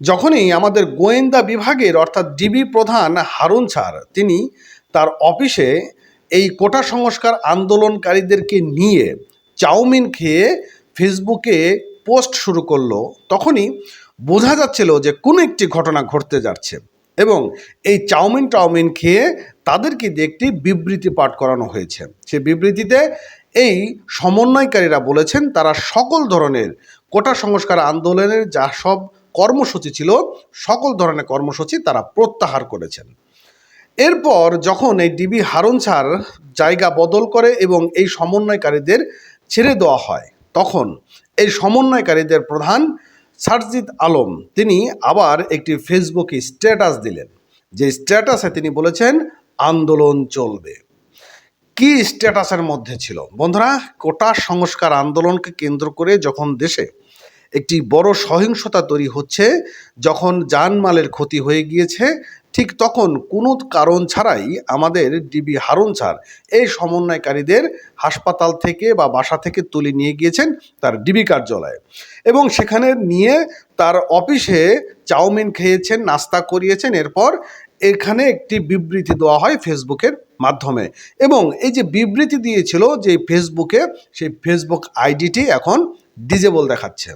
যখনই আমাদের গোয়েন্দা বিভাগের অর্থাৎ ডিবি প্রধান হারুন স্যার তিনি তার অফিসে এই কোটা সংস্কার আন্দোলনকারীদেরকে নিয়ে চাউমিন খেয়ে ফেসবুকে পোস্ট শুরু করলো, তখনই বোঝা যাচ্ছিল যে কোনো একটি ঘটনা ঘটতে যাচ্ছে। এবং এই চাউমিন খেয়ে তাদেরকে দিয়ে একটি বিবৃতি পাঠ করানো হয়েছে। সে বিবৃতিতে এই সমন্বয়কারীরা বলেছেন তারা সকল ধরনের কোটা সংস্কার আন্দোলনের যা সব কর্মসূচি ছিল সকল ধরনের কর্মসূচি তারা প্রত্যাহার করেছেন। এরপর যখন এই ডিবি হারুন স্যার জায়গা বদল করে এবং এই সমন্বয়কারীদের ছেড়ে দেওয়া হয়, তখন এই সমন্বয়কারীদের প্রধান সারজিদ আলম তিনি আবার একটি ফেসবুকে স্ট্যাটাস দিলেন, যে স্ট্যাটাসে তিনি বলেছেন আন্দোলন চলবে। কি স্ট্যাটাসের মধ্যে ছিল বন্ধুরা? কোটা সংস্কার আন্দোলনকে কেন্দ্র করে যখন দেশে একটি বড় সহিংসতা তৈরি হচ্ছে, যখন জানমালের ক্ষতি হয়ে গিয়েছে, ঠিক তখন কোনো কারণ ছাড়াই আমাদের ডিবি হারুন স্যার এই সমন্বয়কারীদের হাসপাতাল থেকে বা বাসা থেকে তুলে নিয়ে গিয়েছেন তার ডিবি কার্যালয়ে, এবং সেখানে নিয়ে তার অফিসে চাউমিন খেয়েছেন, নাস্তা করিয়েছেন। এরপর এখানে একটি বিবৃতি দেওয়া হয় ফেসবুকের মাধ্যমে, এবং এই যে বিবৃতি দিয়েছিল যে ফেসবুকে, সেই ফেসবুক আইডিটি এখন ডিজেবল দেখাচ্ছে।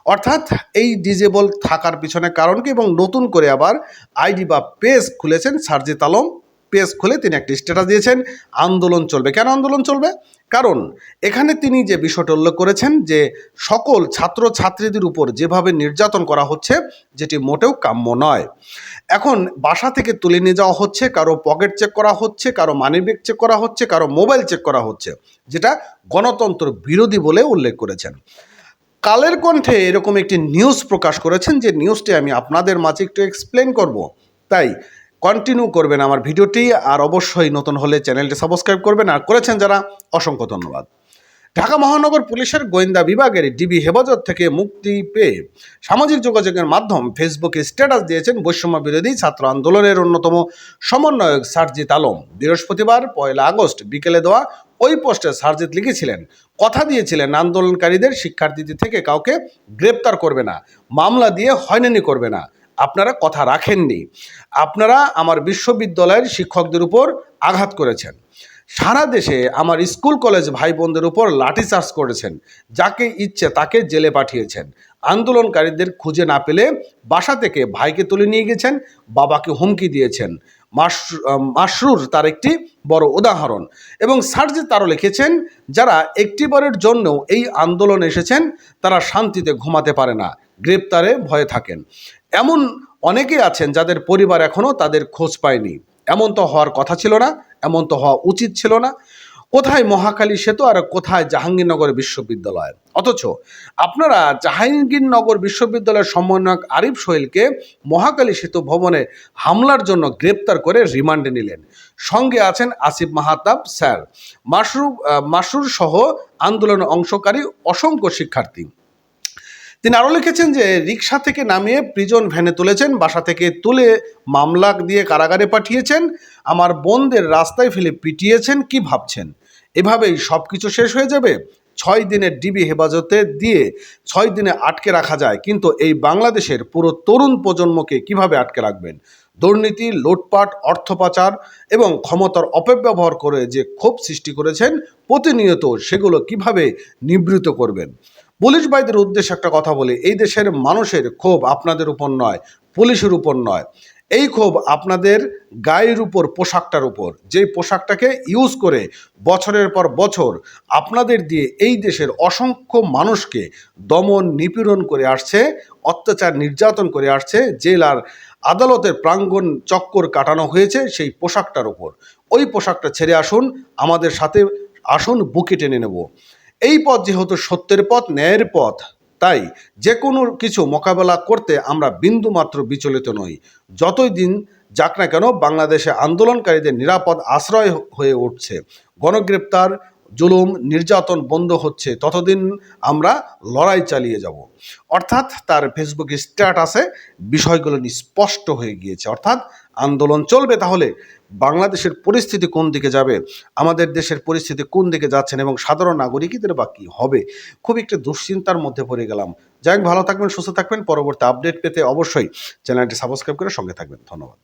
অর্থাৎ এই ডিজেবল থাকার পিছনে কারণ কি, এবং নতুন করে আবার আইডি বা পেজ খুলেছেন সারজিদ আলম। পেজ খুলে তিনি একটি স্ট্যাটাস দিয়েছেন আন্দোলন চলবে। কেন আন্দোলন চলবে? কারণ এখানে তিনি যে বিষয়টা উল্লেখ করেছেন যে সকল ছাত্র ছাত্রীদের উপর যেভাবে নির্যাতন করা হচ্ছে, যেটি মোটেও কাম্য নয়। এখন বাসা থেকে তুলে নিয়ে যাওয়া হচ্ছে, কারো পকেট চেক করা হচ্ছে, কারো মানিব্যাগ চেক করা হচ্ছে, কারো মোবাইল চেক করা হচ্ছে, যেটা গণতন্ত্র বিরোধী বলে উল্লেখ করেছেন। কালের কণ্ঠে এরকম একটি নিউজ প্রকাশ করেছেন, যে নিউজটি আমি আপনাদের মাঝে একটু এক্সপ্লেন করব। তাই কন্টিনিউ করবেন আমার ভিডিওটি, আর অবশ্যই নতুন হলে চ্যানেলটি সাবস্ক্রাইব করবেন, আর করেছেন যারা অসংখ্য ধন্যবাদ। ঢাকা মহানগর পুলিশের গোয়েন্দা বিভাগের ডিবি হেফাজত থেকে মুক্তি পেয়ে সামাজিক যোগাযোগের মাধ্যম ফেসবুকে স্ট্যাটাস দিয়েছেন বৈষম্য বিরোধী ছাত্র আন্দোলনের অন্যতম সমন্বয়ক সারজিদ আলম। বৃহস্পতিবার 1 আগস্ট বিকেলে দেওয়া ওই পোস্টে সারজিদ লিখেছিলেন, কথা দিয়েছিলেন আন্দোলনকারীদের শিক্ষার্থীদের থেকে কাউকে গ্রেপ্তার করবে না, মামলা দিয়ে হয়রানি করবে না। আপনারা কথা রাখেননি, আপনারা আমার বিশ্ববিদ্যালয়ের শিক্ষকদের উপর আঘাত করেছেন, সারা দেশে আমার স্কুল কলেজ ভাই বোনদের উপর লাঠিচার্জ করেছেন, যাকে ইচ্ছে তাকে জেলে পাঠিয়েছেন, আন্দোলনকারীদের খুঁজে না পেলে বাসা থেকে ভাইকে তুলে নিয়ে গেছেন, বাবাকে হুমকি দিয়েছেন। মাসরুর তার একটি বড় উদাহরণ। এবং সারজিদ তারও লিখেছেন, যারা একটিবারের জন্য এই আন্দোলনে এসেছেন তারা শান্তিতে ঘুমাতে পারে না, গ্রেপ্তারে ভয়ে থাকেন। এমন অনেকেই আছেন যাদের পরিবার এখনও তাদের খোঁজ পায়নি। এমন তো হওয়ার কথা ছিল না, এমন তো হওয়া উচিত ছিল না। কোথায় মহাখালী সেতু আর কোথায় জাহাঙ্গীরনগর বিশ্ববিদ্যালয়? অথচ আপনারা জাহাঙ্গীরনগর বিশ্ববিদ্যালয়ের সমন্বয়ক আরিফ সোহেলকে মহাখালী সেতু ভবনে হামলার জন্য গ্রেপ্তার করে রিমান্ডে নিলেন। সঙ্গে আছেন আসিফ মাহতাব স্যার, মাসরুর সহ আন্দোলনে অংশকারী অসংখ্য শিক্ষার্থী। তিনি আরও লিখেছেন যে রিকশা থেকে নামিয়ে প্রিজন ভ্যানে তুলেছেন, বাসা থেকে তুলে মামলা দিয়ে কারাগারে পাঠিয়েছেন, আমার বোনদের রাস্তায় ফেলে পিটিয়েছেন। কি ভাবছেন এভাবেই সব কিছু শেষ হয়ে যাবে? 6 দিনের ডিবি হেফাজতে দিয়ে 6 দিনে আটকে রাখা যায়, কিন্তু এই বাংলাদেশের পুরো তরুণ প্রজন্মকে কিভাবে আটকে রাখবেন? দুর্নীতি, লুটপাট, অর্থ পাচার এবং ক্ষমতার অপব্যবহার করে যে ক্ষোভ সৃষ্টি করেছেন প্রতিনিয়ত, সেগুলো কিভাবে নিবৃত করবেন? পুলিশ ভাইদের উদ্দেশ্যে একটা কথা বলি, এই দেশের মানুষের ক্ষোভ আপনাদের উপর নয়, পুলিশের উপর নয়। এই ক্ষোভ আপনাদের গায়ের উপর, পোশাকটার উপর, যেই পোশাকটাকে ইউজ করে বছরের পর বছর আপনাদের দিয়ে এই দেশের অসংখ্য মানুষকে দমন নিপীড়ন করে আসছে, অত্যাচার নির্যাতন করে আসছে, জেল আর আদালতের প্রাঙ্গণ চক্কর কাটানো হয়েছে সেই পোশাকটার উপর। ওই পোশাকটা ছেড়ে আসুন, আমাদের সাথে আসুন, বুকে টেনে নেব। এই পথ যেহেতু সত্যের পথ, ন্যায়ের পথ, তাই যে কোনো কিছু মোকাবেলা করতে আমরা বিন্দুমাত্র বিচলিত নই। যতই দিন যাক না কেন বাংলাদেশে আন্দোলনকারীদের নিরাপদ আশ্রয় হয়ে উঠছে গণগ্রেপ্তার, জুলুম নির্যাতন বন্ধ হচ্ছে ততদিন আমরা লড়াই চালিয়ে যাব। অর্থাৎ তার ফেসবুক স্ট্যাটাসে বিষয়গুলো স্পষ্ট হয়ে গিয়েছে। অর্থাৎ আন্দোলন চলবে, তাহলে বাংলাদেশের পরিস্থিতি কোন দিকে যাবে, আমাদের দেশের পরিস্থিতি কোন দিকে যাচ্ছেন এবং সাধারণ নাগরিকদের বা কী হবে, খুব একটি দুশ্চিন্তার মধ্যে পড়ে গেলাম। যাই হোক, ভালো থাকবেন, সুস্থ থাকবেন। পরবর্তী আপডেট পেতে অবশ্যই চ্যানেলটি সাবস্ক্রাইব করে সঙ্গে থাকবেন। ধন্যবাদ।